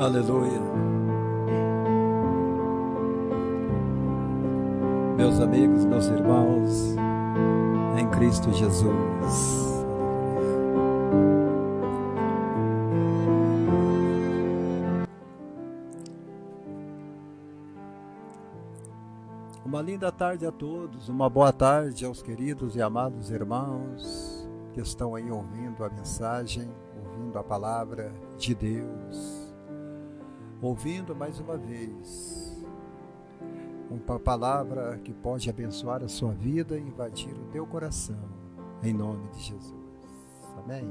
Aleluia. Meus amigos, meus irmãos, em Cristo Jesus. Uma linda tarde a todos, uma boa tarde aos queridos e amados irmãos que estão aí ouvindo a mensagem, ouvindo a palavra de Deus, ouvindo mais uma vez uma palavra que pode abençoar a sua vida e invadir o teu coração, em nome de Jesus. Amém?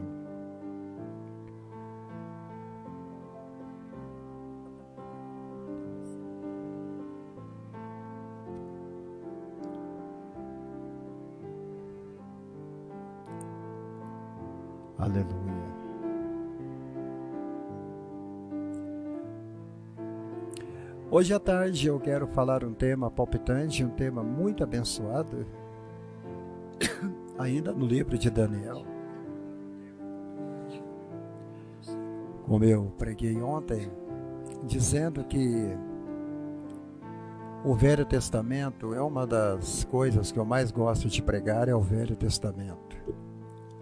Aleluia. Hoje à tarde eu quero falar um tema palpitante, um tema muito abençoado, ainda no livro de Daniel. Como eu preguei ontem, dizendo que o Velho Testamento é uma das coisas que eu mais gosto de pregar, é o Velho Testamento.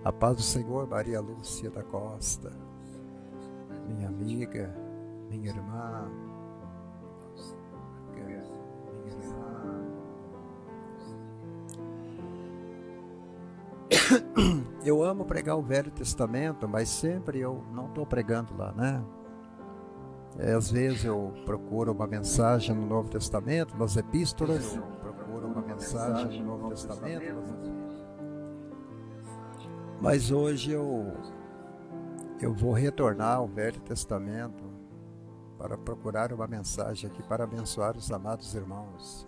A paz do Senhor, Maria Lúcia da Costa, minha amiga, minha irmã. Eu amo pregar o Velho Testamento, mas sempre eu não estou pregando lá, né? Às vezes eu procuro uma mensagem no Novo Testamento, nas epístolas, eu procuro uma mensagem no Novo Testamento, mas hoje eu vou retornar ao Velho Testamento para procurar uma mensagem aqui para abençoar os amados irmãos.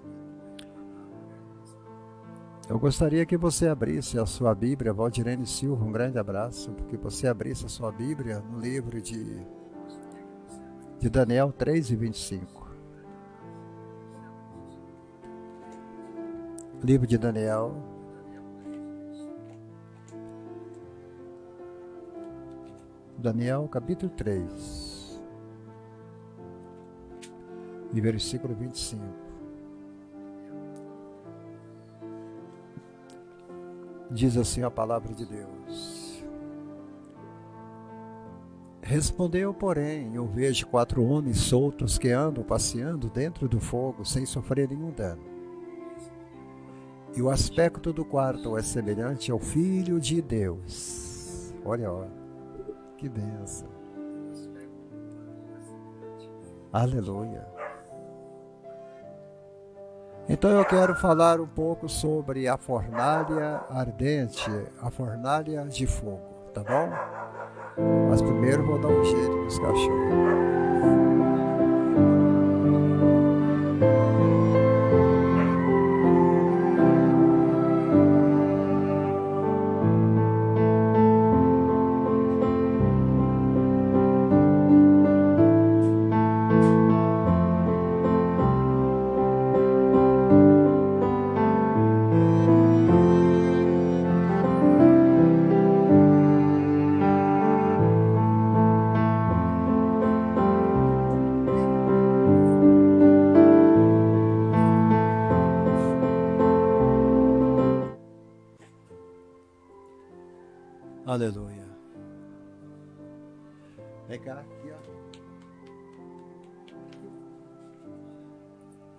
Eu gostaria que você abrisse a sua Bíblia, Valdirene Silva, um grande abraço, porque você abrisse a sua Bíblia no livro de Daniel 3:25. Livro de Daniel. Daniel capítulo 3, e versículo 25. Diz assim a palavra de Deus. Respondeu, porém, eu vejo 4 homens soltos que andam passeando dentro do fogo sem sofrer nenhum dano. E o aspecto do quarto é semelhante ao Filho de Deus. Olha, que bênção. Aleluia. Então eu quero falar um pouco sobre a fornalha ardente, a fornalha de fogo, tá bom? Mas primeiro vou dar um jeito nos cachorros. Aleluia. Vem cá, aqui, ó.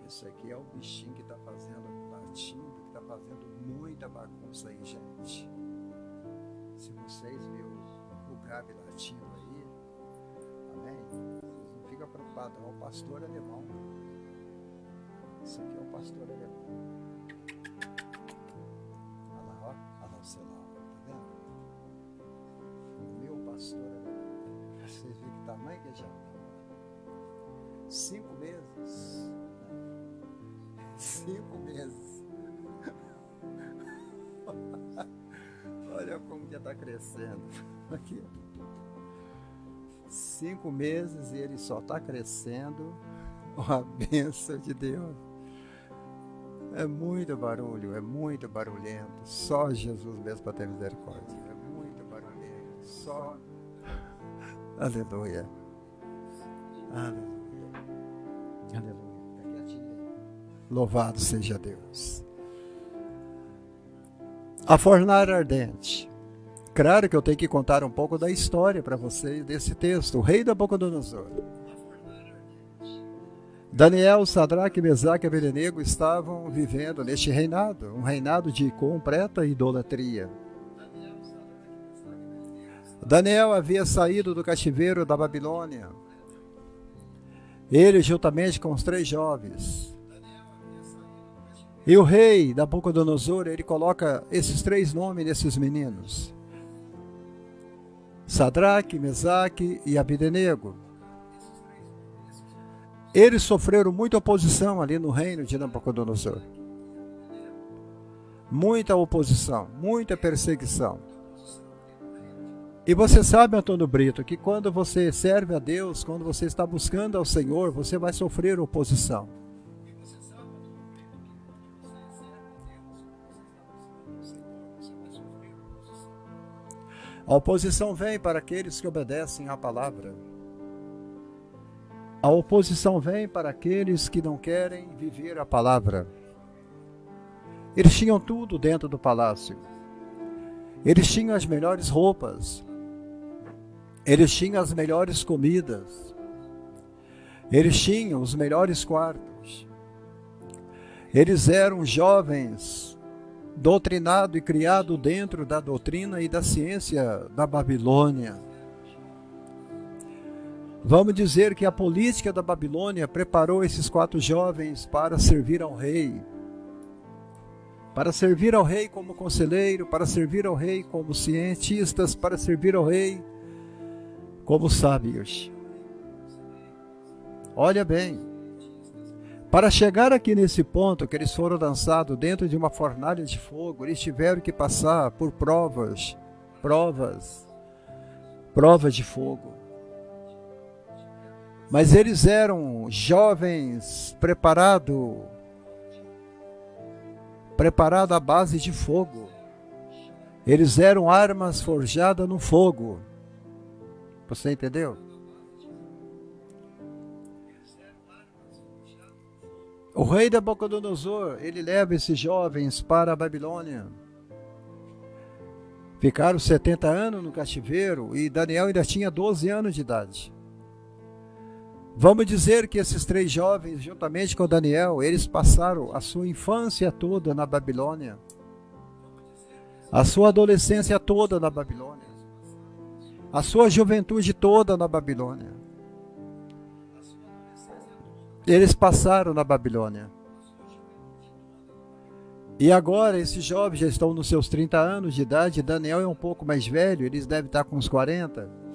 Esse aqui é o bichinho que está fazendo latindo, que está fazendo muita bagunça aí, gente. Se vocês viram o Gabi latindo aí, amém? Vocês não ficam preocupados, é o pastor alemão. Esse aqui é o pastor alemão. Olha lá, ó. Olha lá o celular. Pastora, vocês viram que tamanho que já está? 5 meses. 5 meses. Olha como já está crescendo. Aqui. 5 meses e ele só está crescendo. A bênção de Deus. É muito barulho, é muito barulhento. Só Jesus mesmo para ter misericórdia. É muito barulhento. Só. Aleluia. Aleluia. Aleluia. Louvado seja Deus. A fornalha ardente. Claro que eu tenho que contar um pouco da história para vocês desse texto. O rei Nabucodonosor. Daniel, Sadraque, Mesaque e Abednego estavam vivendo neste reinado, um reinado de completa idolatria. Daniel havia saído do cativeiro da Babilônia. Ele, juntamente com os 3 jovens. E o rei Nabucodonosor, ele coloca esses 3 nomes nesses meninos. Sadraque, Mesaque e Abednego. Eles sofreram muita oposição ali no reino de Nabucodonosor. Muita oposição, muita perseguição. E você sabe, Antônio Brito, que quando você serve a Deus, quando você está buscando ao Senhor, você vai sofrer oposição. A oposição vem para aqueles que obedecem à palavra. A oposição vem para aqueles que não querem viver a palavra. Eles tinham tudo dentro do palácio. Eles tinham as melhores roupas. Eles tinham as melhores comidas. Eles tinham os melhores quartos. Eles eram jovens, doutrinados e criados dentro da doutrina e da ciência da Babilônia. Vamos dizer que a política da Babilônia preparou esses 4 jovens para servir ao rei. Para servir ao rei como conselheiro, para servir ao rei como cientistas, para servir ao rei como sábios. Olha bem, para chegar aqui nesse ponto que eles foram lançados dentro de uma fornalha de fogo, eles tiveram que passar por provas de fogo. Mas eles eram jovens preparados à base de fogo. Eles eram armas forjadas no fogo. Você entendeu? O rei Nabucodonosor, ele leva esses jovens para a Babilônia. Ficaram 70 anos no cativeiro e Daniel ainda tinha 12 anos de idade. Vamos dizer que esses 3 jovens, juntamente com Daniel, eles passaram a sua infância toda na Babilônia, a sua adolescência toda na Babilônia, a sua juventude toda na Babilônia. Eles passaram na Babilônia. E agora esses jovens já estão nos seus 30 anos de idade, Daniel é um pouco mais velho, eles devem estar com uns 40.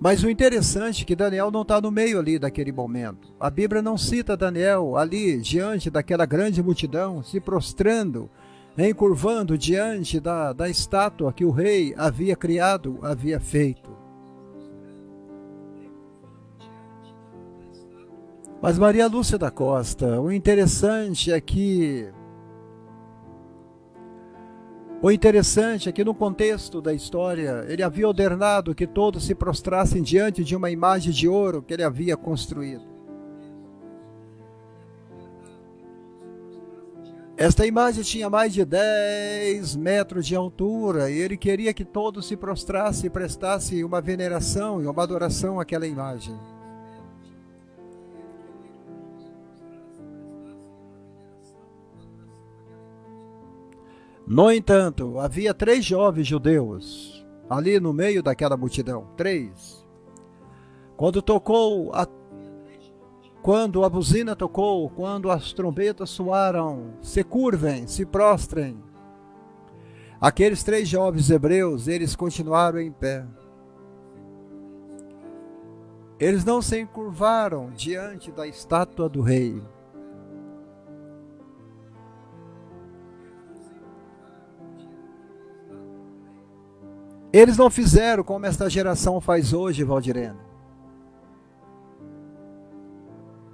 Mas o interessante é que Daniel não está no meio ali daquele momento. A Bíblia não cita Daniel ali diante daquela grande multidão, se prostrando, encurvando diante da estátua que o rei havia criado, havia feito. Mas Maria Lúcia da Costa, o interessante é que no contexto da história, ele havia ordenado que todos se prostrassem diante de uma imagem de ouro que ele havia construído. Esta imagem tinha mais de 10 metros de altura e ele queria que todos se prostrassem e prestassem uma veneração e uma adoração àquela imagem. No entanto, havia 3 jovens judeus ali no meio daquela multidão. 3. Quando a buzina tocou, quando as trombetas soaram, se curvem, se prostrem. Aqueles 3 jovens hebreus, eles continuaram em pé. Eles não se encurvaram diante da estátua do rei. Eles não fizeram como esta geração faz hoje, Valdirene.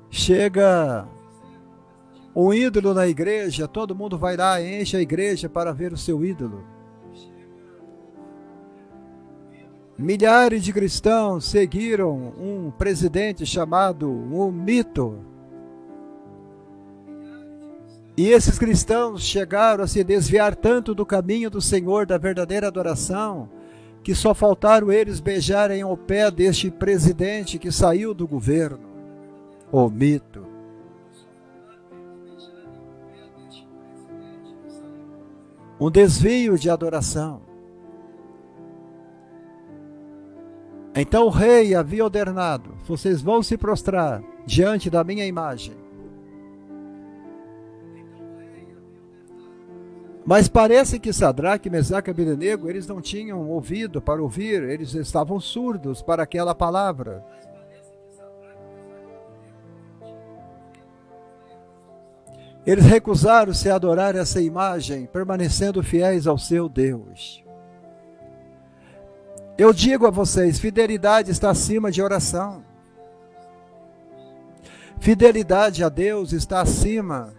Chega um ídolo na igreja, todo mundo vai lá, enche a igreja para ver o seu ídolo. Milhares de cristãos seguiram um presidente chamado um mito. E esses cristãos chegaram a se desviar tanto do caminho do Senhor, da verdadeira adoração, que só faltaram eles beijarem o pé deste presidente que saiu do governo. O mito. Um desvio de adoração. Então o rei havia ordenado: vocês vão se prostrar diante da minha imagem. Mas parece que Sadraque, Mesaque e Abednego, eles não tinham ouvido para ouvir, eles estavam surdos para aquela palavra. Eles recusaram-se a adorar essa imagem, permanecendo fiéis ao seu Deus. Eu digo a vocês, fidelidade está acima de oração. Fidelidade a Deus está acima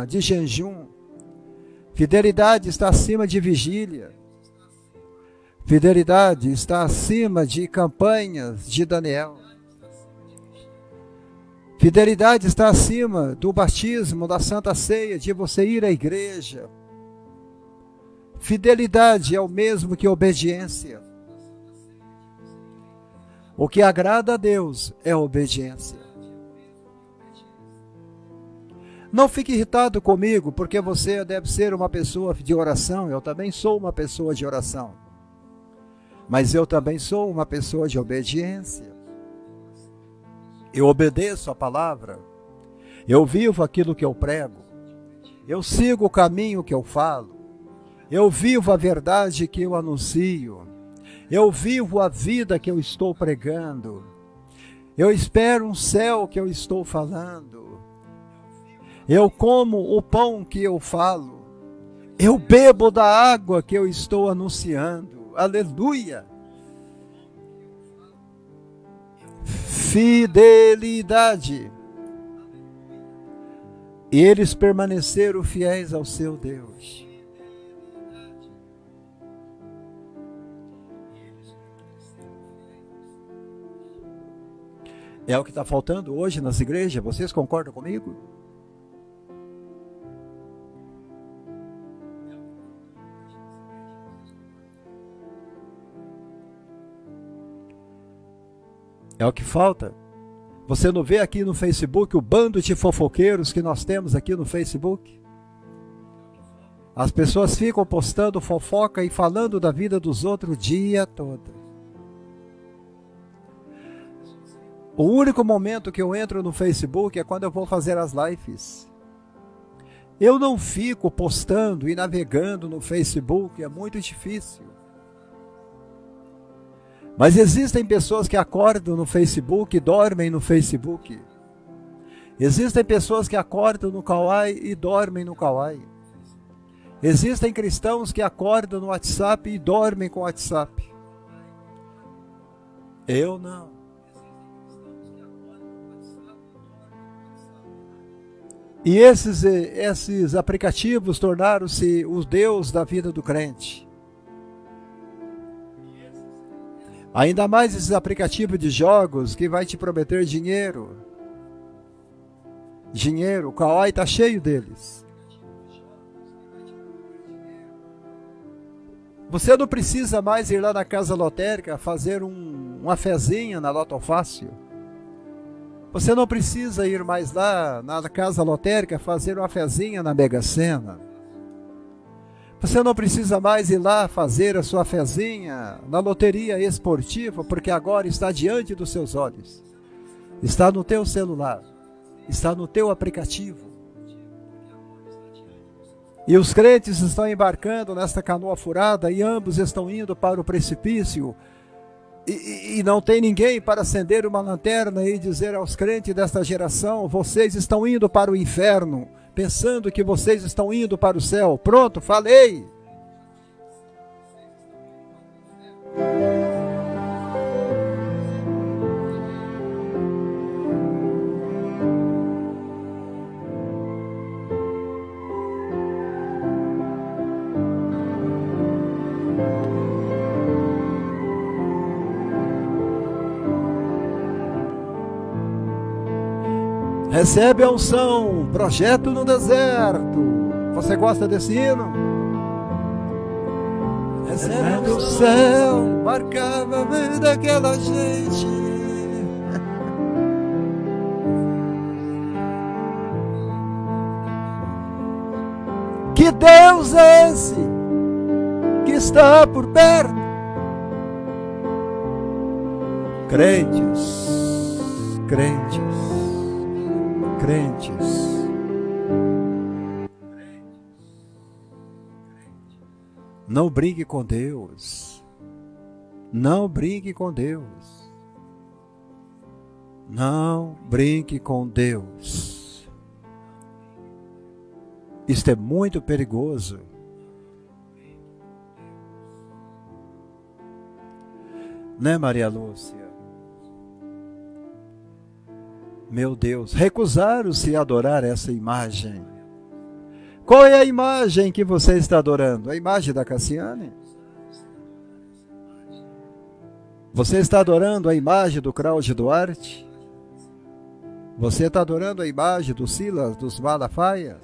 de jejum. Fidelidade está acima de vigília. Fidelidade está acima de campanhas de Daniel. Fidelidade está acima do batismo, da Santa Ceia, de você ir à igreja. Fidelidade é o mesmo que obediência. O que agrada a Deus é obediência. Não fique irritado comigo, porque você deve ser uma pessoa de oração. Eu também sou uma pessoa de oração. Mas eu também sou uma pessoa de obediência. Eu obedeço a palavra. Eu vivo aquilo que eu prego. Eu sigo o caminho que eu falo. Eu vivo a verdade que eu anuncio. Eu vivo a vida que eu estou pregando. Eu espero um céu que eu estou falando. Eu como o pão que eu falo. Eu bebo da água que eu estou anunciando. Aleluia! Fidelidade. E eles permaneceram fiéis ao seu Deus. É o que está faltando hoje nas igrejas. Vocês concordam comigo? É o que falta. Você não vê aqui no Facebook o bando de fofoqueiros que nós temos aqui no Facebook? As pessoas ficam postando fofoca e falando da vida dos outros o dia todo. O único momento que eu entro no Facebook é quando eu vou fazer as lives. Eu não fico postando e navegando no Facebook, é muito difícil. Mas existem pessoas que acordam no Facebook e dormem no Facebook. Existem pessoas que acordam no Kawai e dormem no Kawai. Existem cristãos que acordam no WhatsApp e dormem com o WhatsApp. Eu não. E esses aplicativos tornaram-se o Deus da vida do crente. Ainda mais esses aplicativos de jogos que vai te prometer dinheiro. Dinheiro, o Kawai está cheio deles. Você não precisa mais ir lá na casa lotérica fazer uma fezinha na Loto Fácil. Você não precisa ir mais lá na casa lotérica fazer uma fezinha na Mega Sena. Você não precisa mais ir lá fazer a sua fezinha na loteria esportiva, porque agora está diante dos seus olhos. Está no teu celular. Está no teu aplicativo. E os crentes estão embarcando nesta canoa furada e ambos estão indo para o precipício. E não tem ninguém para acender uma lanterna e dizer aos crentes desta geração: vocês estão indo para o inferno, pensando que vocês estão indo para o céu. Pronto, falei! Recebe a unção, projeto no deserto. Você gosta desse hino? Recebe o céu, marcava a vida daquela gente. Que Deus é esse que está por perto? Crentes, crentes, crentes. Não brigue com Deus. Não brinque com Deus. Não brinque com Deus. Isto é muito perigoso. Né, Maria Lúcia? Meu Deus, recusaram-se a adorar essa imagem. Qual é a imagem que você está adorando? A imagem da Cassiane? Você está adorando a imagem do Cláudio Duarte? Você está adorando a imagem do Silas, dos Malafaia?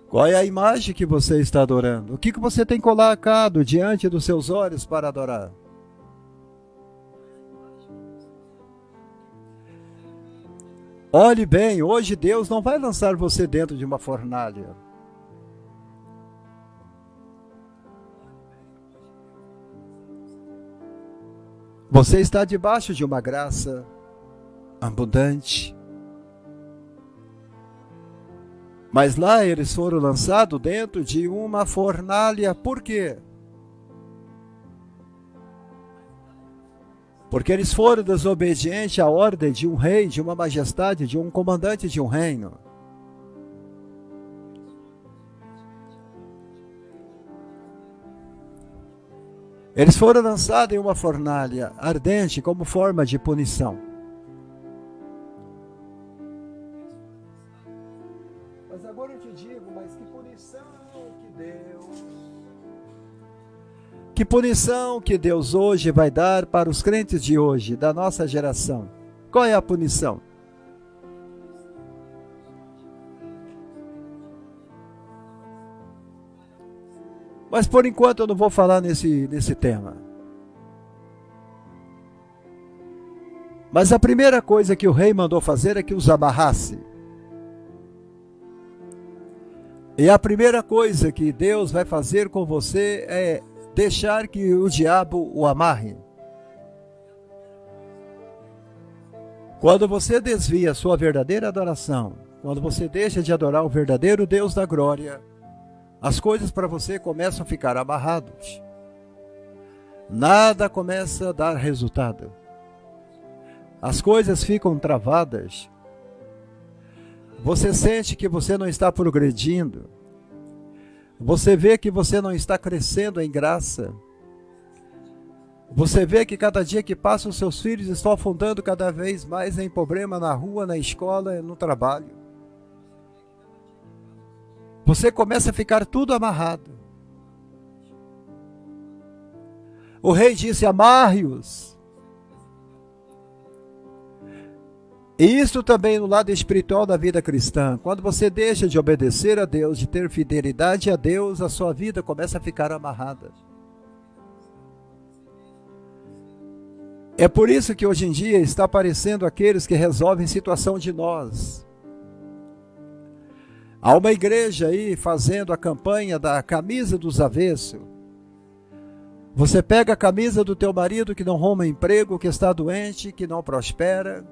Qual é a imagem que você está adorando? O que você tem colocado diante dos seus olhos para adorar? Olhe bem, hoje Deus não vai lançar você dentro de uma fornalha. Você está debaixo de uma graça abundante. Mas lá eles foram lançados dentro de uma fornalha. Por quê? Porque eles foram desobedientes à ordem de um rei, de uma majestade, de um comandante de um reino. Eles foram lançados em uma fornalha ardente como forma de punição. Mas agora eu te digo, mas que punição que Deus... Que punição que Deus hoje vai dar para os crentes de hoje, da nossa geração? Qual é a punição? Mas por enquanto eu não vou falar nesse tema. Mas a primeira coisa que o rei mandou fazer é que os amarrasse. E a primeira coisa que Deus vai fazer com você é deixar que o diabo o amarre. Quando você desvia a sua verdadeira adoração, quando você deixa de adorar o verdadeiro Deus da glória, as coisas para você começam a ficar amarradas. Nada começa a dar resultado. As coisas ficam travadas. Você sente que você não está progredindo. Você vê que você não está crescendo em graça. Você vê que cada dia que passa os seus filhos estão afundando cada vez mais em problema na rua, na escola, no trabalho. Você começa a ficar tudo amarrado. O rei disse: amarre-os. E isso também no lado espiritual da vida cristã. Quando você deixa de obedecer a Deus, de ter fidelidade a Deus, a sua vida começa a ficar amarrada. É por isso que hoje em dia está aparecendo aqueles que resolvem situação de nós. Há uma igreja aí fazendo a campanha da camisa dos avessos. Você pega a camisa do teu marido que não arruma emprego, que está doente, que não prospera.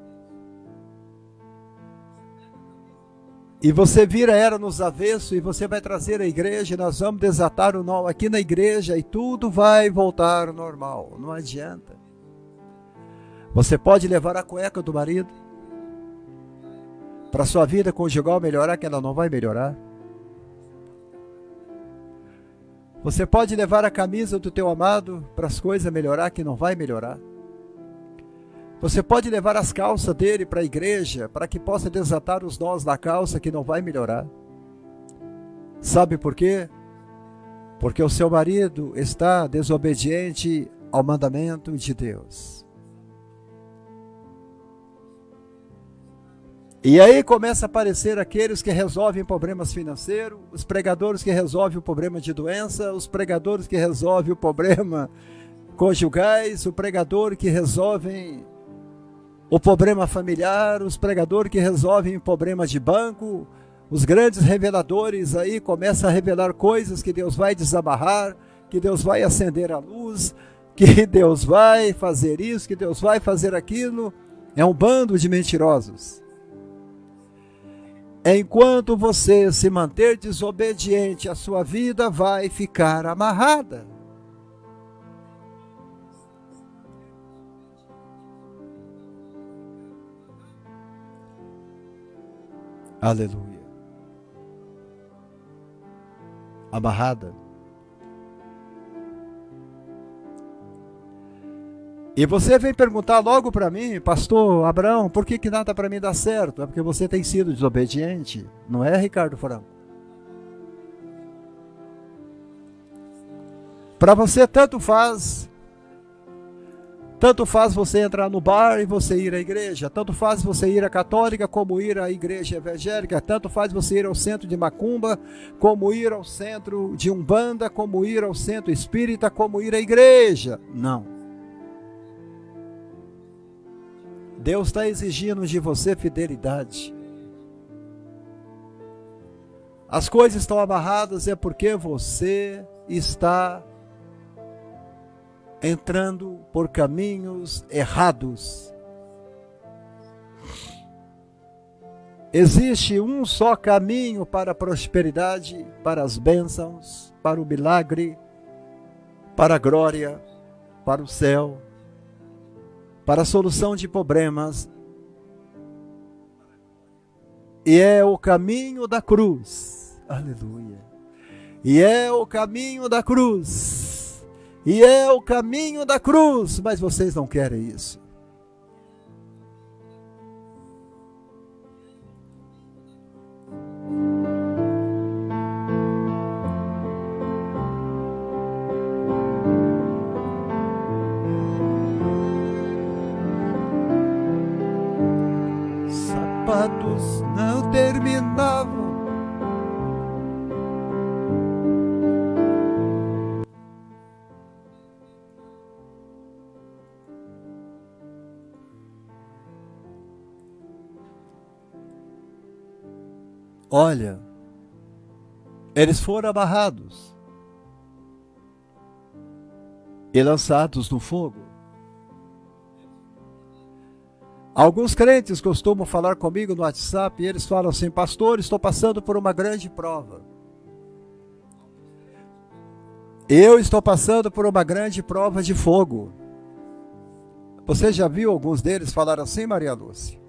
E você vira ela nos avessos e você vai trazer a igreja e nós vamos desatar o nó aqui na igreja e tudo vai voltar ao normal. Não adianta. Você pode levar a cueca do marido para a sua vida conjugal melhorar, que ela não vai melhorar. Você pode levar a camisa do teu amado para as coisas melhorar, que não vai melhorar. Você pode levar as calças dele para a igreja, para que possa desatar os nós da calça, que não vai melhorar. Sabe por quê? Porque o seu marido está desobediente ao mandamento de Deus. E aí começa a aparecer aqueles que resolvem problemas financeiros, os pregadores que resolvem o problema de doença, os pregadores que resolvem o problema conjugais, o pregador que resolvem o problema familiar, os pregadores que resolvem o problema de banco, os grandes reveladores aí começam a revelar coisas que Deus vai desamarrar, que Deus vai acender a luz, que Deus vai fazer isso, que Deus vai fazer aquilo. É um bando de mentirosos. Enquanto você se manter desobediente, a sua vida vai ficar amarrada. Aleluia. Amarrada. E você vem perguntar logo para mim, pastor Abraão, por que nada para mim dá certo? É porque você tem sido desobediente, não é, Ricardo Franco? Para você tanto faz você entrar no bar e você ir à igreja, tanto faz você ir à católica como ir à igreja evangélica, tanto faz você ir ao centro de macumba, como ir ao centro de umbanda, como ir ao centro espírita, como ir à igreja. Não. Deus está exigindo de você fidelidade. As coisas estão amarradas é porque você está entrando por caminhos errados. Existe um só caminho para a prosperidade, para as bênçãos, para o milagre, para a glória, para o céu, para a solução de problemas, e é o caminho da cruz. Aleluia. E é o caminho da cruz. E é o caminho da cruz. Mas vocês não querem isso. Sapatos não terminavam. Olha, eles foram amarrados e lançados no fogo. Alguns crentes costumam falar comigo no WhatsApp e eles falam assim: pastor, estou passando por uma grande prova. Eu estou passando por uma grande prova de fogo. Você já viu alguns deles falar assim, Maria Lúcia?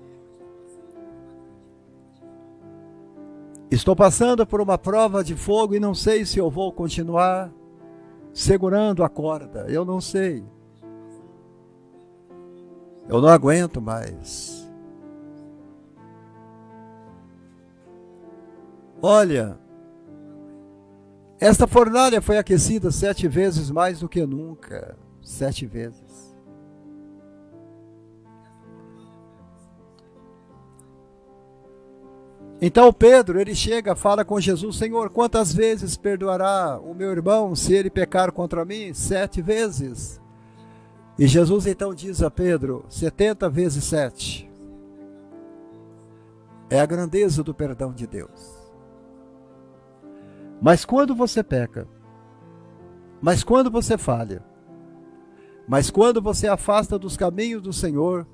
Estou passando por uma prova de fogo e não sei se eu vou continuar segurando a corda. Eu não sei. Eu não aguento mais. Olha, esta fornalha foi aquecida 7 vezes mais do que nunca. 7 vezes. Então Pedro, ele chega, fala com Jesus: Senhor, quantas vezes perdoará o meu irmão se ele pecar contra mim? 7 vezes. E Jesus então diz a Pedro: 70 vezes 7. É a grandeza do perdão de Deus. Mas quando você peca, mas quando você falha, mas quando você afasta dos caminhos do Senhor,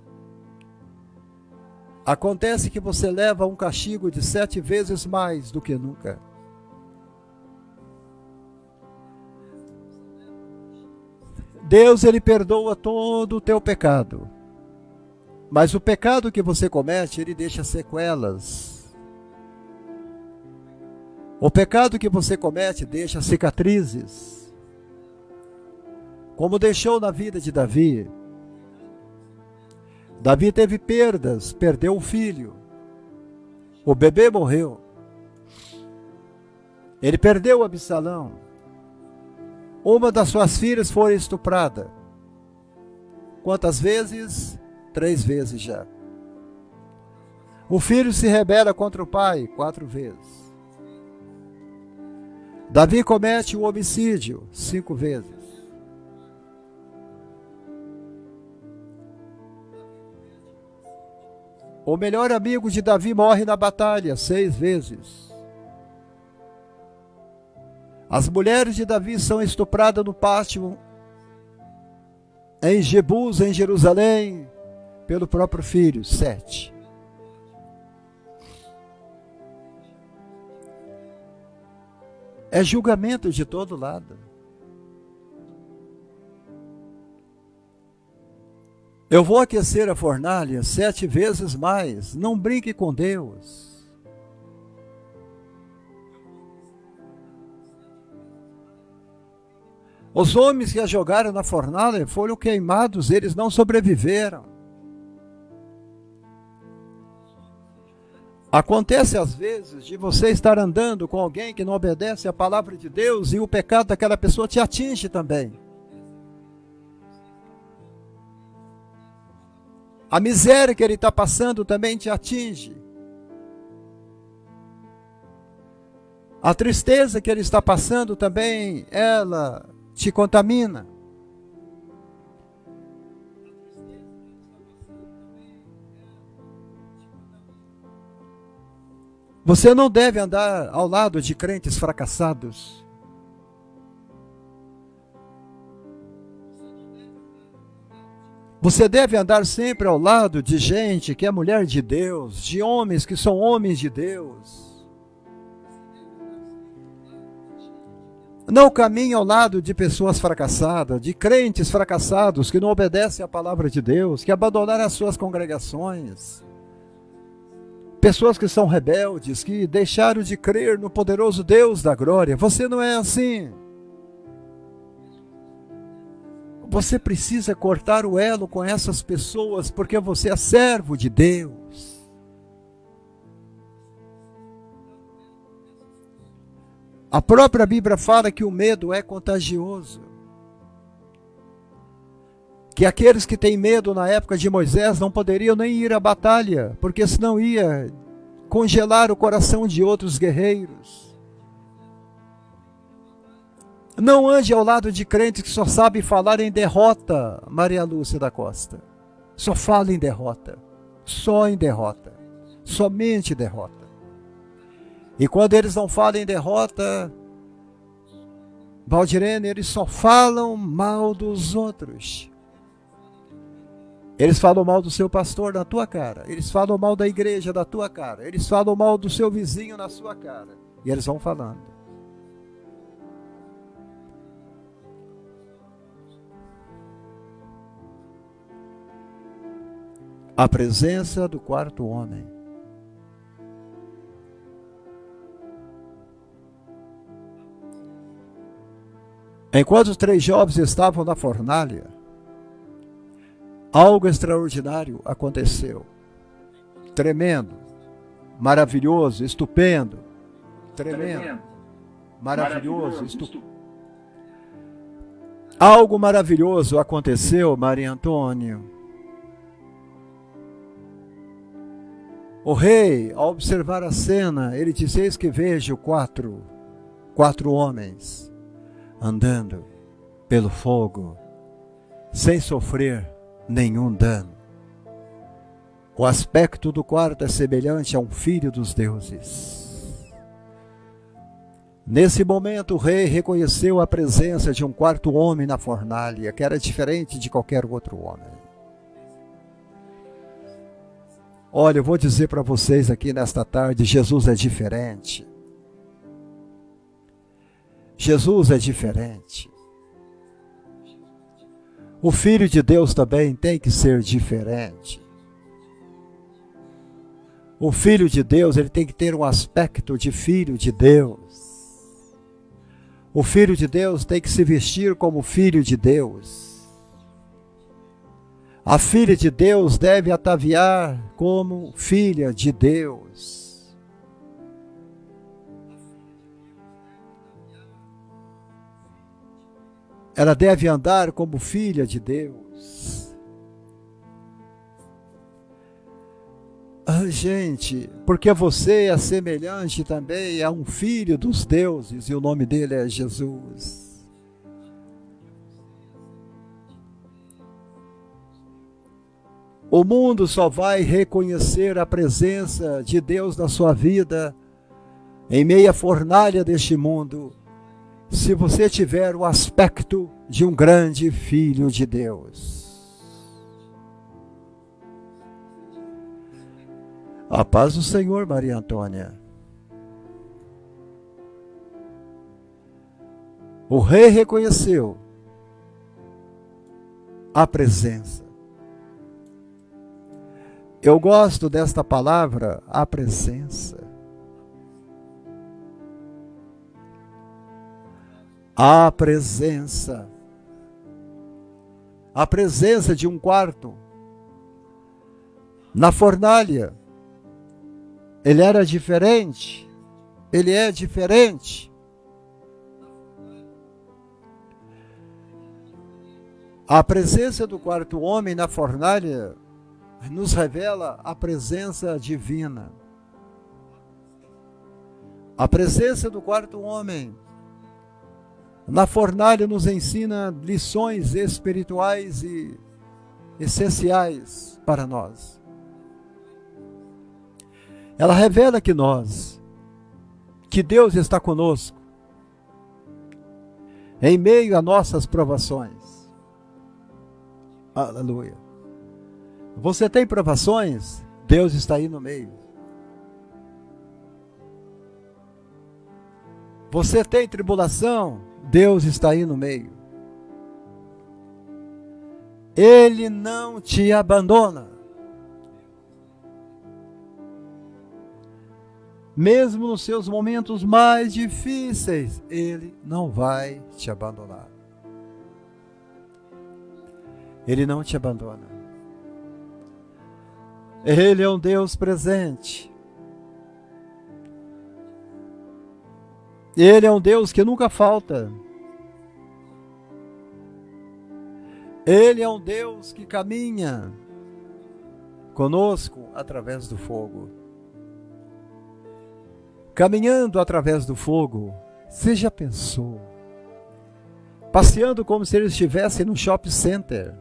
acontece que você leva um castigo de 7 vezes mais do que nunca. Deus, ele perdoa todo o teu pecado. Mas o pecado que você comete, ele deixa sequelas. O pecado que você comete deixa cicatrizes. Como deixou na vida de Davi. Davi teve perdas, perdeu um filho. O bebê morreu. Ele perdeu Absalão. Uma das suas filhas foi estuprada. Quantas vezes? 3 vezes já. O filho se rebela contra o pai 4 vezes. Davi comete o homicídio 5 vezes. O melhor amigo de Davi morre na batalha 6 vezes. As mulheres de Davi são estupradas no pátio em Jebus, em Jerusalém, pelo próprio filho 7. É julgamento de todo lado. Eu vou aquecer a fornalha 7 vezes mais. Não brinque com Deus. Os homens que a jogaram na fornalha foram queimados, eles não sobreviveram. Acontece às vezes de você estar andando com alguém que não obedece à palavra de Deus e o pecado daquela pessoa te atinge também. A miséria que ele está passando também te atinge. A tristeza que ele está passando também, ela te contamina. Você não deve andar ao lado de crentes fracassados. Você deve andar sempre ao lado de gente que é mulher de Deus, de homens que são homens de Deus. Não caminhe ao lado de pessoas fracassadas, de crentes fracassados que não obedecem à palavra de Deus, que abandonaram as suas congregações. Pessoas que são rebeldes, que deixaram de crer no poderoso Deus da glória. Você não é assim. Você precisa cortar o elo com essas pessoas, porque você é servo de Deus. A própria Bíblia fala que o medo é contagioso. Que aqueles que têm medo na época de Moisés não poderiam nem ir à batalha, porque senão ia congelar o coração de outros guerreiros. Não ande ao lado de crentes que só sabem falar em derrota, Maria Lúcia da Costa. Só fala em derrota. Só em derrota. Somente derrota. E quando eles não falam em derrota, Valdirene, eles só falam mal dos outros. Eles falam mal do seu pastor na tua cara. Eles falam mal da igreja na tua cara. Eles falam mal do seu vizinho na sua cara. E eles vão falando. A presença do quarto homem. Enquanto os 3 jovens estavam na fornalha, algo extraordinário aconteceu. Tremendo, maravilhoso, estupendo. Tremendo, maravilhoso, estupendo. Algo maravilhoso aconteceu, Maria Antônia. O rei, ao observar a cena, ele disse: eis que vejo 4 homens andando pelo fogo, sem sofrer nenhum dano. O aspecto do quarto é semelhante a um filho dos deuses. Nesse momento, o rei reconheceu a presença de um quarto homem na fornalha, que era diferente de qualquer outro homem. Olha, eu vou dizer para vocês aqui nesta tarde, Jesus é diferente. Jesus é diferente. O Filho de Deus também tem que ser diferente. O Filho de Deus, ele tem que ter um aspecto de Filho de Deus. O Filho de Deus tem que se vestir como Filho de Deus. A filha de Deus deve ataviar como filha de Deus. Ela deve andar como filha de Deus. Gente, porque você é semelhante também a um filho dos deuses e o nome dele é Jesus. O mundo só vai reconhecer a presença de Deus na sua vida em meio à fornalha deste mundo, se você tiver o aspecto de um grande filho de Deus. A paz do Senhor, Maria Antônia. O rei reconheceu a presença. Eu gosto desta palavra, a presença. A presença. A presença de um quarto na fornalha. Ele era diferente. Ele é diferente. A presença do quarto homem na fornalha nos revela a presença divina. A presença do quarto homem na fornalha nos ensina lições espirituais e essenciais para nós. Ela revela que Deus está conosco em meio a nossas provações. Aleluia. Você tem provações? Deus está aí no meio. Você tem tribulação? Deus está aí no meio. Ele não te abandona. Mesmo nos seus momentos mais difíceis, Ele não vai te abandonar. Ele não te abandona. Ele é um Deus presente. Ele é um Deus que nunca falta. Ele é um Deus que caminha conosco através do fogo. Caminhando através do fogo, você já pensou? Passeando como se ele estivesse no shopping center.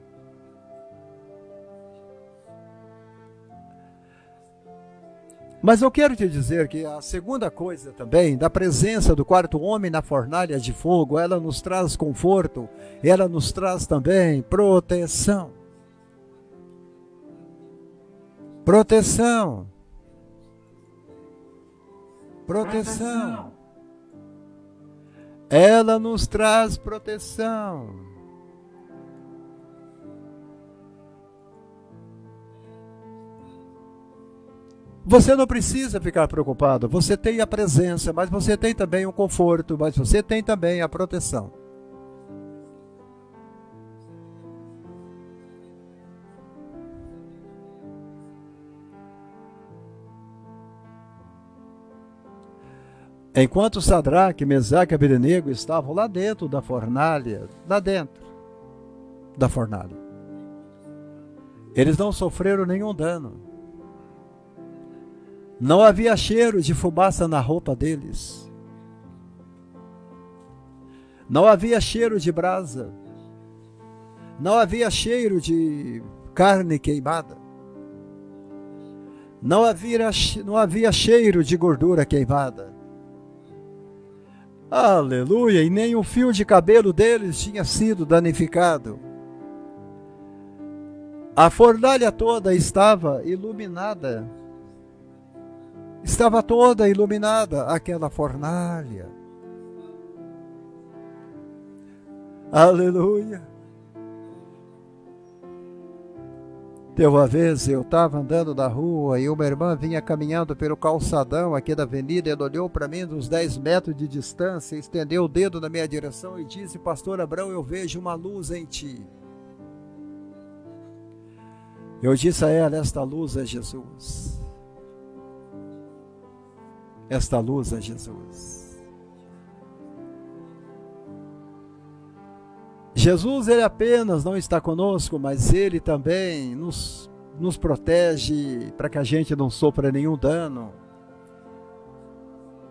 Mas eu quero te dizer que a segunda coisa também, da presença do quarto homem na fornalha de fogo, ela nos traz conforto, ela nos traz também proteção. Proteção. Proteção. Ela nos traz proteção. Você não precisa ficar preocupado. Você tem a presença, mas você tem também o conforto, mas você tem também a proteção. Enquanto Sadraque, Mesaque e Abednego estavam lá dentro da fornalha, eles não sofreram nenhum dano. Não havia cheiro de fumaça na roupa deles. Não havia cheiro de brasa. Não havia cheiro de carne queimada. Não havia cheiro de gordura queimada. Aleluia! E nem um fio de cabelo deles tinha sido danificado. A fornalha toda estava iluminada. Estava toda iluminada aquela fornalha. Aleluia! Teve uma vez eu estava andando na rua e uma irmã vinha caminhando pelo calçadão aqui da avenida. Ela olhou para mim dos 10 metros de distância, estendeu o dedo na minha direção e disse: Pastor Abrão, eu vejo uma luz em ti. Eu disse a ela: esta luz é Jesus. Esta luz é Jesus. Jesus, ele apenas não está conosco, mas ele também nos nos protege para que a gente não sofra nenhum dano.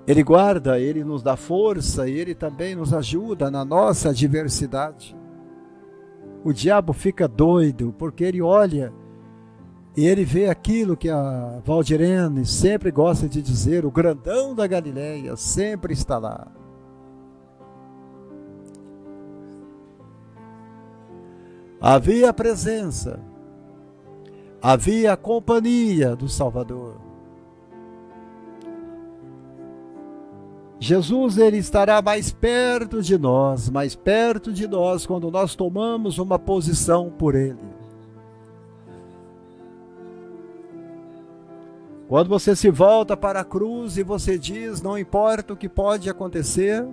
Ele guarda, Ele nos dá força e Ele também nos ajuda na nossa adversidade. O diabo fica doido porque ele olha e ele vê aquilo que a Valdirene sempre gosta de dizer, o grandão da Galileia sempre está lá. Havia a presença, havia a companhia do Salvador. Jesus, Ele estará mais perto de nós quando nós tomamos uma posição por Ele. Quando você se volta para a cruz e você diz, não importa o que pode acontecer,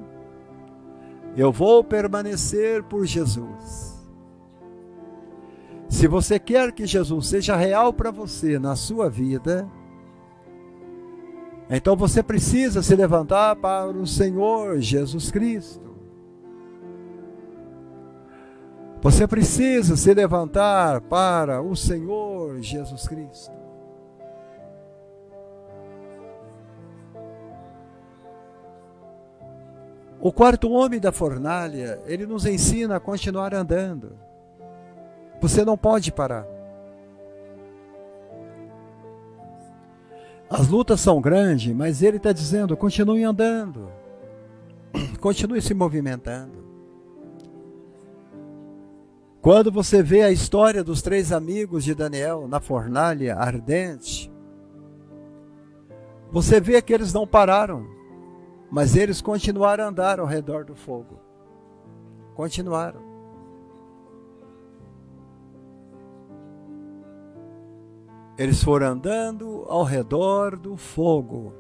eu vou permanecer por Jesus. Se você quer que Jesus seja real para você na sua vida, então você precisa se levantar para o Senhor Jesus Cristo. Você precisa se levantar para o Senhor Jesus Cristo. O quarto homem da fornalha, ele nos ensina a continuar andando. Você não pode parar. As lutas são grandes, mas ele está dizendo, continue andando. Continue se movimentando. Quando você vê a história dos 3 amigos de Daniel na fornalha ardente, você vê que eles não pararam, mas eles continuaram a andar ao redor do fogo. Continuaram. Eles foram andando ao redor do fogo.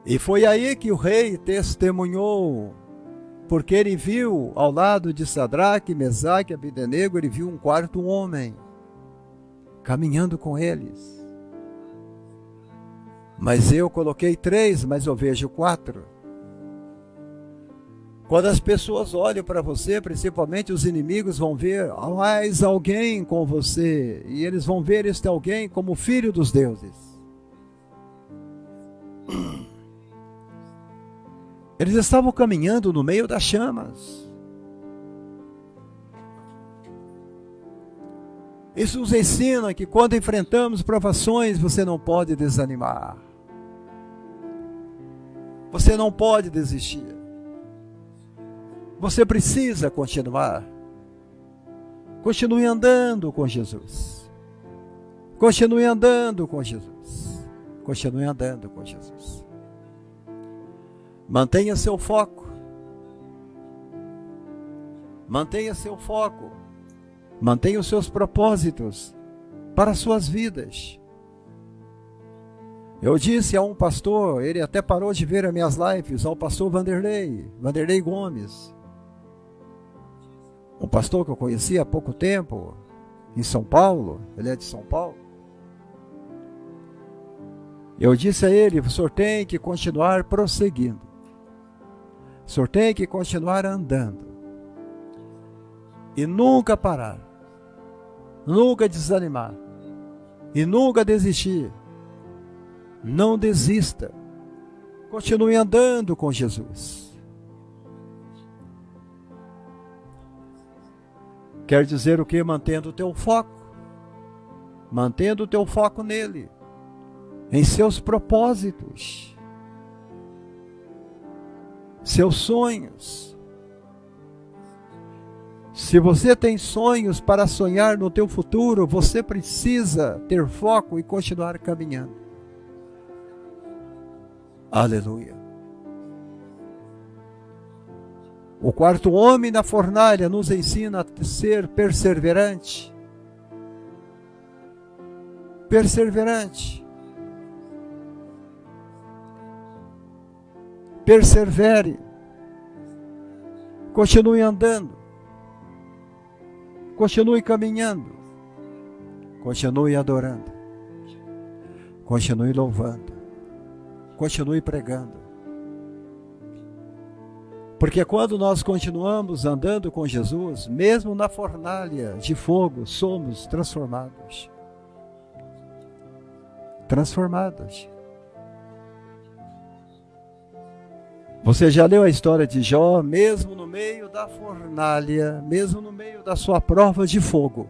E foi aí que o rei testemunhou, porque ele viu ao lado de Sadraque, Mesaque e Abdenego, ele viu um quarto homem caminhando com eles. Mas eu coloquei 3, mas eu vejo 4. Quando as pessoas olham para você, principalmente os inimigos, vão ver mais alguém com você. E eles vão ver este alguém como filho dos deuses. Eles estavam caminhando no meio das chamas. Isso nos ensina que quando enfrentamos provações, você não pode desanimar. Você não pode desistir. Você precisa continuar. Continue andando com Jesus. Continue andando com Jesus. Continue andando com Jesus. Mantenha seu foco. Mantenha seu foco. Mantenha os seus propósitos para as suas vidas. Eu disse a um pastor, ele até parou de ver as minhas lives, ao pastor Vanderlei Gomes. Um pastor que eu conheci há pouco tempo, em São Paulo, ele é de São Paulo. Eu disse a ele, o senhor tem que continuar prosseguindo. O senhor tem que continuar andando. E nunca parar. Nunca desanimar. E nunca desistir. Não desista. Continue andando com Jesus. Quer dizer o que? Mantendo o teu foco. Mantendo o teu foco nele. Em seus propósitos. Seus sonhos. Se você tem sonhos para sonhar no teu futuro, você precisa ter foco e continuar caminhando. Aleluia. O quarto homem na fornalha nos ensina a ser perseverante. Perseverante. Persevere. Continue andando. Continue caminhando. Continue adorando. Continue louvando. Continue pregando. Porque quando nós continuamos andando com Jesus, mesmo na fornalha de fogo, somos transformados. Transformados. Você já leu a história de Jó, mesmo no meio da fornalha, mesmo no meio da sua prova de fogo.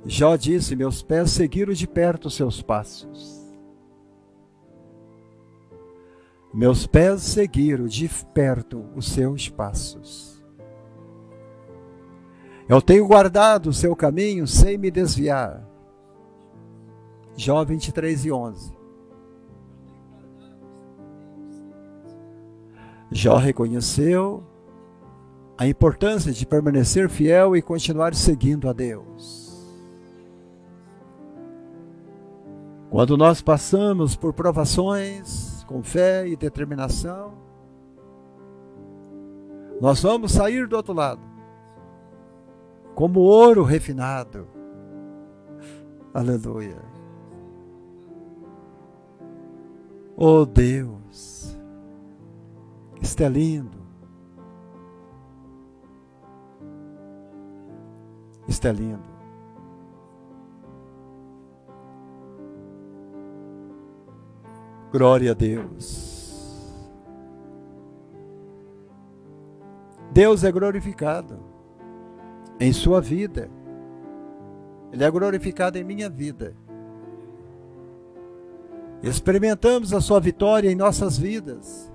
Jó disse: meus pés seguiram de perto os seus passos. Meus pés seguiram de perto os seus passos. Eu tenho guardado o seu caminho sem me desviar. Jó 23:11. Jó reconheceu a importância de permanecer fiel e continuar seguindo a Deus. Quando nós passamos por provações com fé e determinação, nós vamos sair do outro lado como ouro refinado. Aleluia. Oh Deus, isto é lindo. Isto é lindo. Glória a Deus. Deus é glorificado em sua vida. Ele é glorificado em minha vida. Experimentamos a sua vitória em nossas vidas.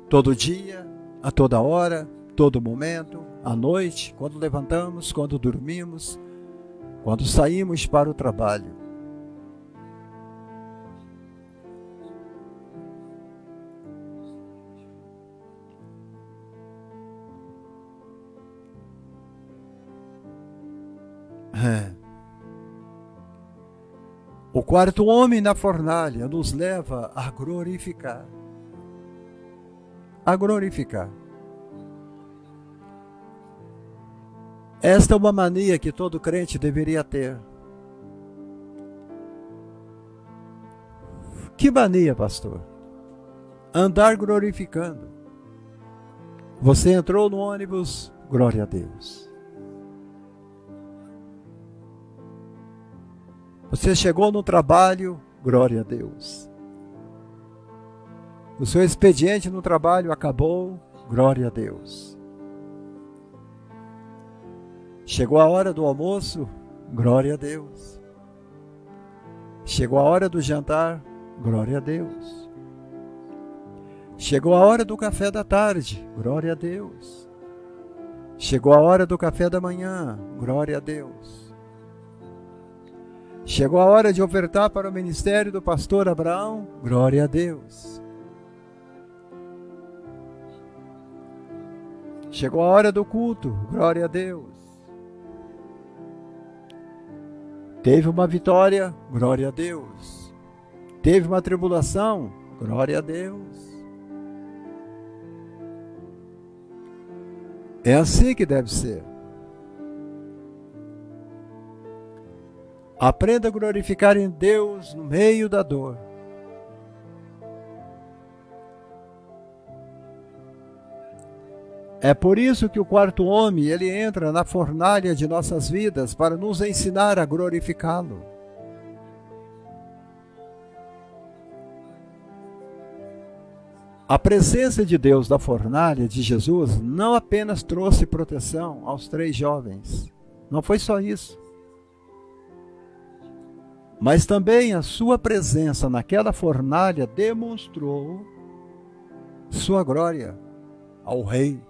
Todo dia, a toda hora, todo momento, à noite, quando levantamos, quando dormimos, quando saímos para o trabalho. O quarto homem na fornalha nos leva a glorificar. A glorificar. Esta é uma mania que todo crente deveria ter. Que mania, pastor? Andar glorificando. Você entrou no ônibus, glória a Deus. Você chegou no trabalho, glória a Deus. O seu expediente no trabalho acabou, glória a Deus. Chegou a hora do almoço, glória a Deus. Chegou a hora do jantar, glória a Deus. Chegou a hora do café da tarde, glória a Deus. Chegou a hora do café da manhã, glória a Deus. Chegou a hora de ofertar para o ministério do pastor Abraão, glória a Deus. Chegou a hora do culto, glória a Deus. Teve uma vitória, glória a Deus. Teve uma tribulação, glória a Deus. É assim que deve ser. Aprenda a glorificar em Deus no meio da dor. É por isso que o quarto homem, ele entra na fornalha de nossas vidas para nos ensinar a glorificá-lo. A presença de Deus da fornalha de Jesus não apenas trouxe proteção aos 3 jovens. Não foi só isso. Mas também a sua presença naquela fornalha demonstrou sua glória ao Rei.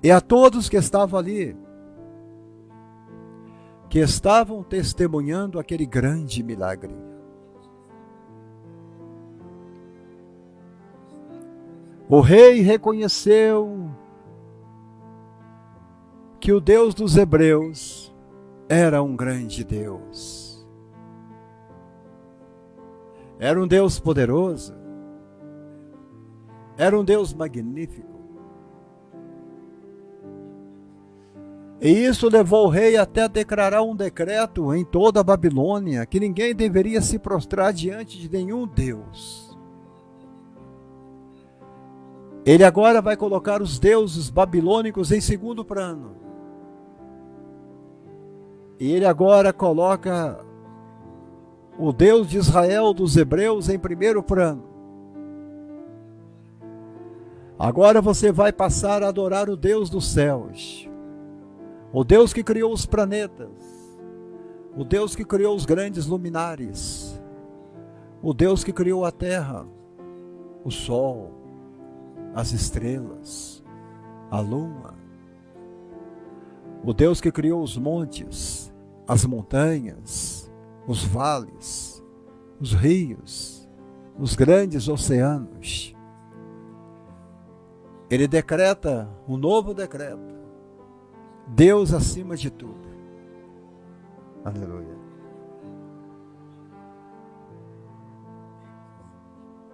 E a todos que estavam ali, que estavam testemunhando aquele grande milagre. O rei reconheceu que o Deus dos hebreus era um grande Deus. Era um Deus poderoso. Era um Deus magnífico. E isso levou o rei até a declarar um decreto em toda a Babilônia que ninguém deveria se prostrar diante de nenhum Deus. Ele agora vai colocar os deuses babilônicos em segundo plano. E ele agora coloca o Deus de Israel, dos hebreus, em primeiro plano. Agora você vai passar a adorar o Deus dos céus. O Deus que criou os planetas, o Deus que criou os grandes luminares, o Deus que criou a terra, o sol, as estrelas, a lua, o Deus que criou os montes, as montanhas, os vales, os rios, os grandes oceanos. Ele decreta um novo decreto. Deus acima de tudo. Aleluia.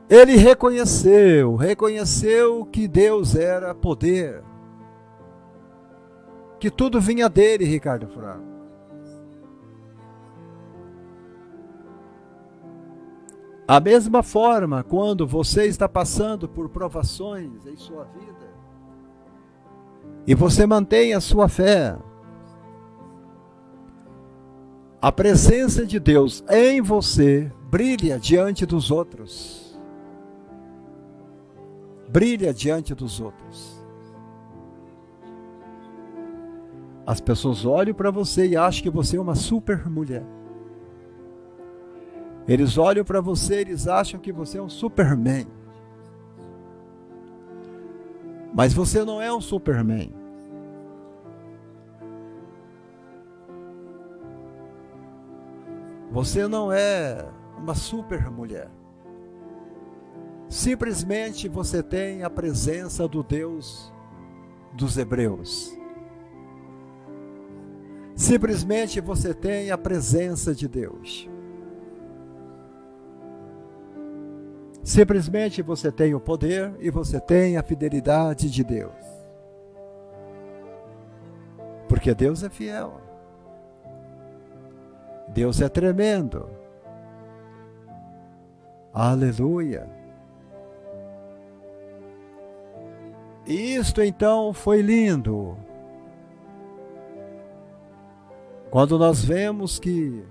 Ele reconheceu que Deus era poder, que tudo vinha dele, Ricardo Fraga. A mesma forma, quando você está passando por provações em sua vida, e você mantém a sua fé, a presença de Deus em você brilha diante dos outros. Brilha diante dos outros. As pessoas olham para você e acham que você é uma super mulher. Eles olham para você e eles acham que você é um Superman. Mas você não é um Superman. Você não é uma super mulher. Simplesmente você tem a presença do Deus dos hebreus. Simplesmente você tem a presença de Deus. Simplesmente você tem o poder e você tem a fidelidade de Deus. Porque Deus é fiel. Deus é tremendo. Aleluia. E isto então foi lindo. Quando nós vemos que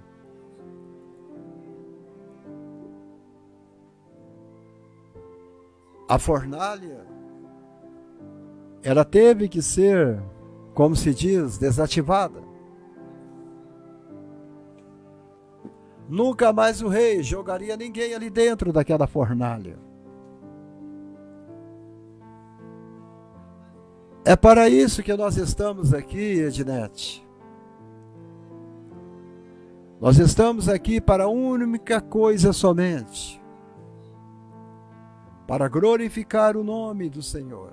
a fornalha, ela teve que ser, como se diz, desativada. Nunca mais o rei jogaria ninguém ali dentro daquela fornalha. É para isso que nós estamos aqui, Ednete. Nós estamos aqui para a única coisa somente: para glorificar o nome do Senhor.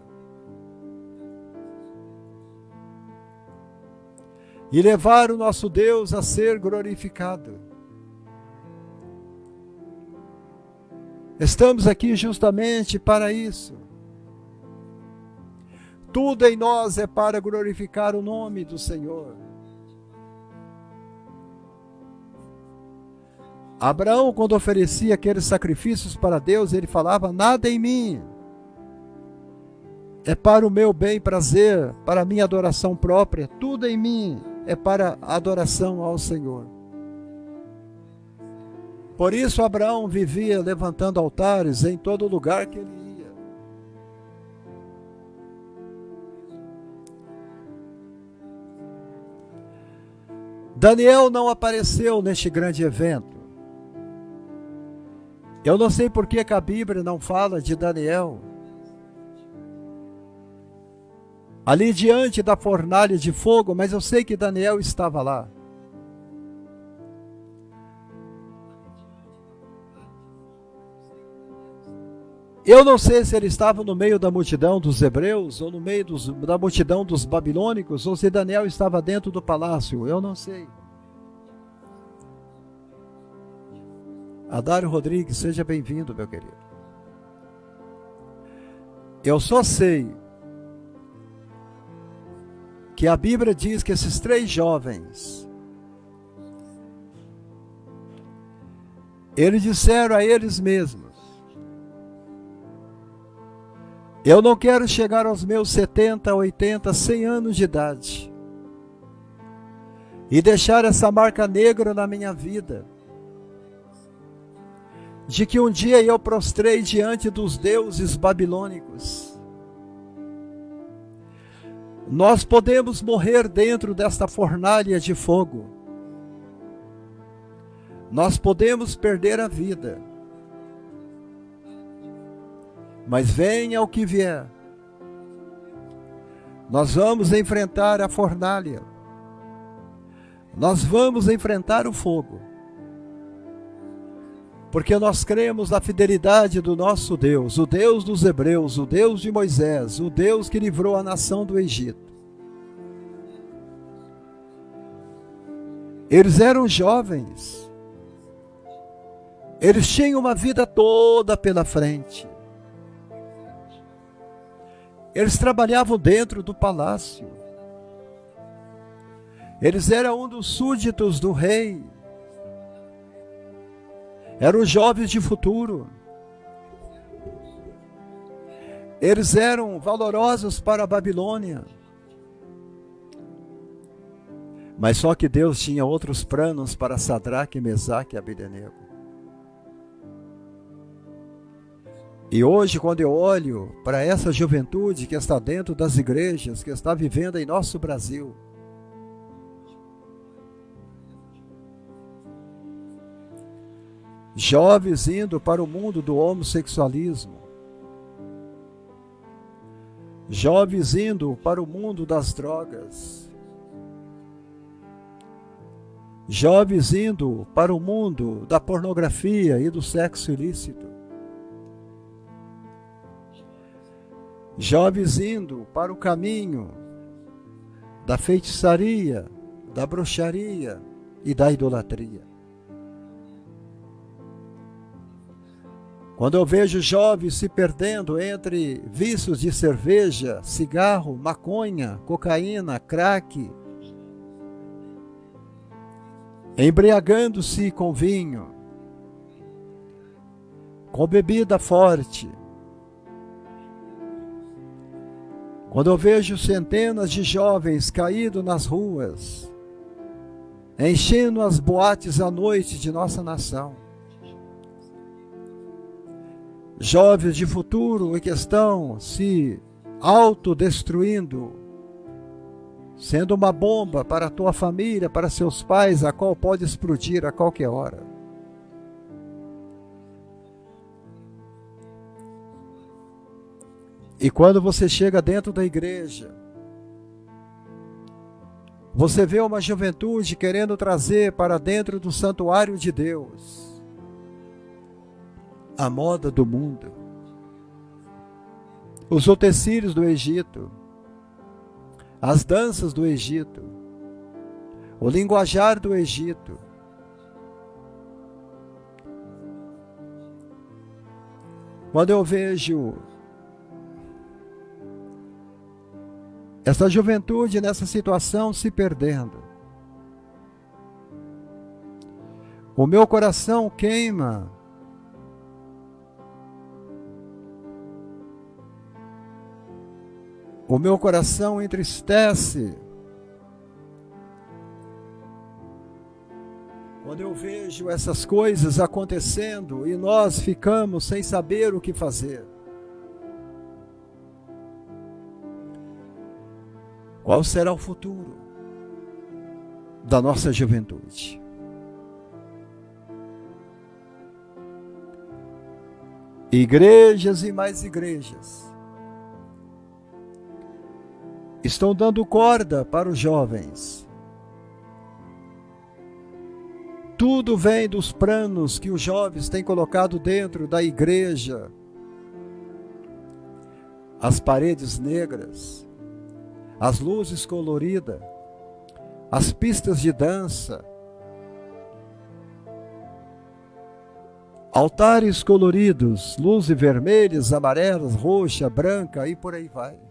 E levar o nosso Deus a ser glorificado. Estamos aqui justamente para isso. Tudo em nós é para glorificar o nome do Senhor. Abraão, quando oferecia aqueles sacrifícios para Deus, ele falava: nada em mim é para o meu bem prazer, para a minha adoração própria. Tudo em mim é para a adoração ao Senhor. Por isso Abraão vivia levantando altares em todo lugar que ele ia. Daniel não apareceu neste grande evento. Eu não sei por que a Bíblia não fala de Daniel. Ali diante da fornalha de fogo, mas eu sei que Daniel estava lá. Eu não sei se ele estava no meio da multidão dos hebreus, ou no meio da multidão dos babilônicos, ou se Daniel estava dentro do palácio, eu não sei. Adário Rodrigues, seja bem-vindo, meu querido. Eu só sei que a Bíblia diz que esses 3 jovens, eles disseram a eles mesmos: eu não quero chegar aos meus 70, 80, 100 anos de idade e deixar essa marca negra na minha vida, de que um dia eu prostrei diante dos deuses babilônicos. Nós podemos morrer dentro desta fornalha de fogo. Nós podemos perder a vida. Mas venha o que vier, nós vamos enfrentar a fornalha. Nós vamos enfrentar o fogo. Porque nós cremos na fidelidade do nosso Deus, o Deus dos Hebreus, o Deus de Moisés, o Deus que livrou a nação do Egito. Eles eram jovens. Eles tinham uma vida toda pela frente. Eles trabalhavam dentro do palácio. Eles eram um dos súditos do rei. Eram jovens de futuro. Eles eram valorosos para a Babilônia. Mas só que Deus tinha outros planos para Sadraque, Mesaque e Abednego. E hoje, quando eu olho para essa juventude que está dentro das igrejas, que está vivendo em nosso Brasil, jovens indo para o mundo do homossexualismo, jovens indo para o mundo das drogas, jovens indo para o mundo da pornografia e do sexo ilícito, jovens indo para o caminho da feitiçaria, da bruxaria e da idolatria. Quando eu vejo jovens se perdendo entre vícios de cerveja, cigarro, maconha, cocaína, crack, embriagando-se com vinho, com bebida forte. Quando eu vejo centenas de jovens caídos nas ruas, enchendo as boates à noite de nossa nação, jovens de futuro e que estão se autodestruindo, sendo uma bomba para a tua família, para seus pais, a qual pode explodir a qualquer hora. E quando você chega dentro da igreja, você vê uma juventude querendo trazer para dentro do santuário de Deus a moda do mundo, os utensílios do Egito, as danças do Egito, o linguajar do Egito. Quando eu vejo essa juventude nessa situação se perdendo, o meu coração queima. O meu coração entristece quando eu vejo essas coisas acontecendo e nós ficamos sem saber o que fazer. Qual será o futuro da nossa juventude? Igrejas e mais igrejas estão dando corda para os jovens. Tudo vem dos planos que os jovens têm colocado dentro da igreja. As paredes negras, as luzes coloridas, as pistas de dança, altares coloridos, luzes vermelhas, amarelas, roxa, branca e por aí vai.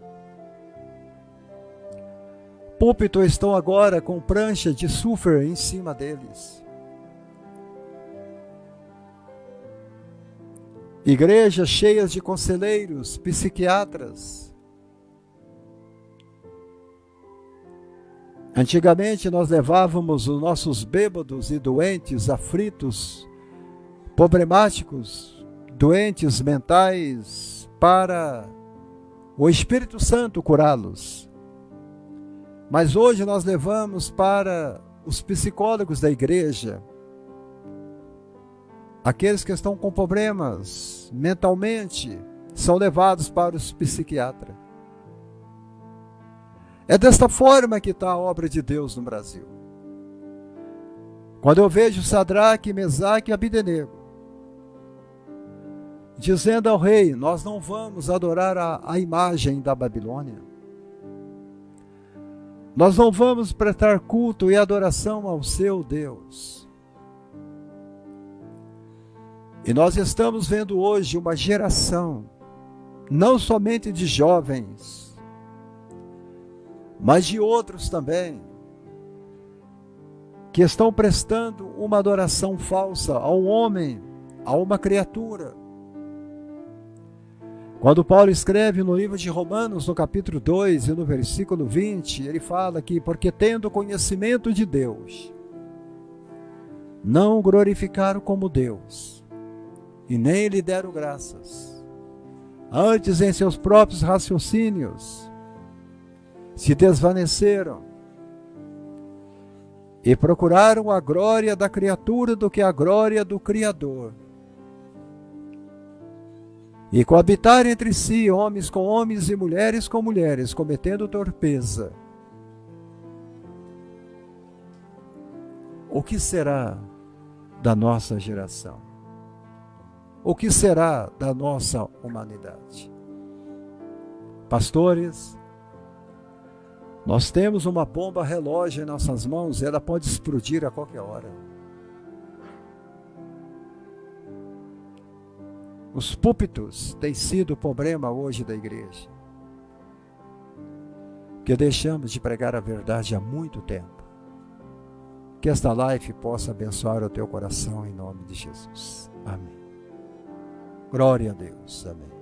púlpito estão agora com prancha de sulfur em cima deles. Igrejas cheias de conselheiros, psiquiatras. Antigamente nós levávamos os nossos bêbados e doentes, aflitos, problemáticos, doentes mentais, para o Espírito Santo curá-los. Mas hoje nós levamos para os psicólogos da igreja, aqueles que estão com problemas mentalmente, são levados para os psiquiatras. É desta forma que está a obra de Deus no Brasil. Quando eu vejo Sadraque, Mesaque e Abdenego dizendo ao rei: nós não vamos adorar a imagem da Babilônia, nós não vamos prestar culto e adoração ao seu Deus. E nós estamos vendo hoje uma geração, não somente de jovens, mas de outros também, que estão prestando uma adoração falsa ao homem, a uma criatura. Quando Paulo escreve no livro de Romanos, no capítulo 2 e no versículo 20, ele fala que, porque tendo conhecimento de Deus, não o glorificaram como Deus, e nem lhe deram graças. Antes, em seus próprios raciocínios, se desvaneceram e procuraram a glória da criatura do que a glória do Criador. E coabitaram entre si, homens com homens e mulheres com mulheres, cometendo torpeza. O que será da nossa geração? O que será da nossa humanidade? Pastores, nós temos uma bomba relógio em nossas mãos, ela pode explodir a qualquer hora. Os púlpitos têm sido o problema hoje da igreja, que deixamos de pregar a verdade há muito tempo. Que esta live possa abençoar o teu coração em nome de Jesus. Amém. Glória a Deus. Amém.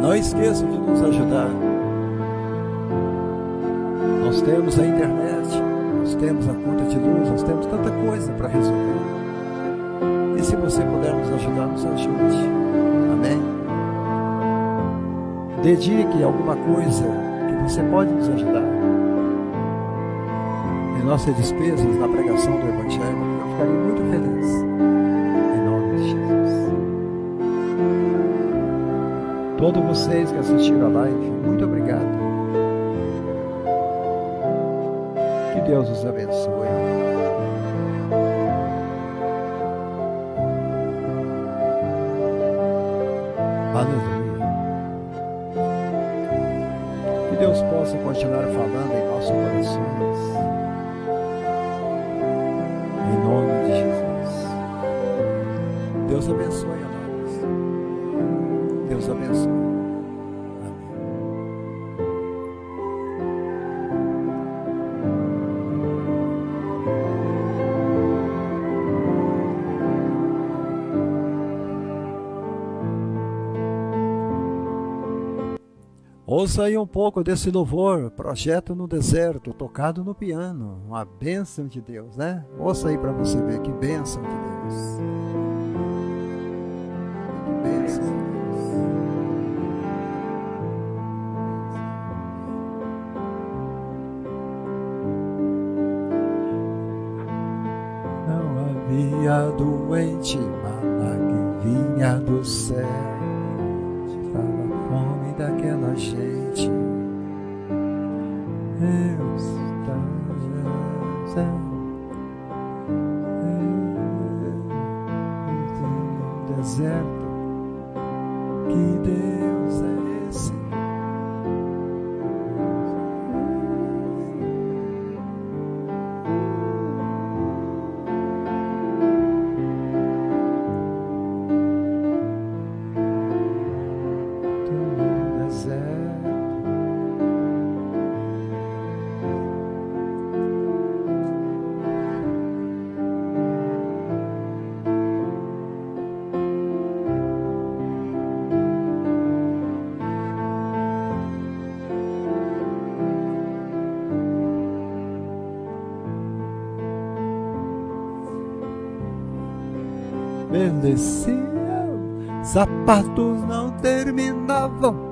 Não esqueçam de nos ajudar. Nós temos a internet, nós temos a conta de luz, nós temos tanta coisa para resolver. E se você puder nos ajudar, nos ajude. Amém? Dedique alguma coisa que você pode nos ajudar em nossas despesas na pregação do Evangelho. Eu ficaria muito feliz. Em nome de Jesus. Todos vocês que assistiram a live, muito obrigado. Que Deus os abençoe. Aleluia. Que Deus possa continuar falando em nossos corações. Em nome de Jesus. Deus abençoe a nós. Deus abençoe. Ouça aí um pouco desse louvor, Projeto no Deserto, tocado no piano, uma bênção de Deus, né? Ouça aí para você ver que bênção de Deus. Que bênção de Deus. Não havia doente, maná que vinha do céu. Daquela gente, eu estava no deserto. Que Deus é esse? envelheciam, sapatos não terminavam,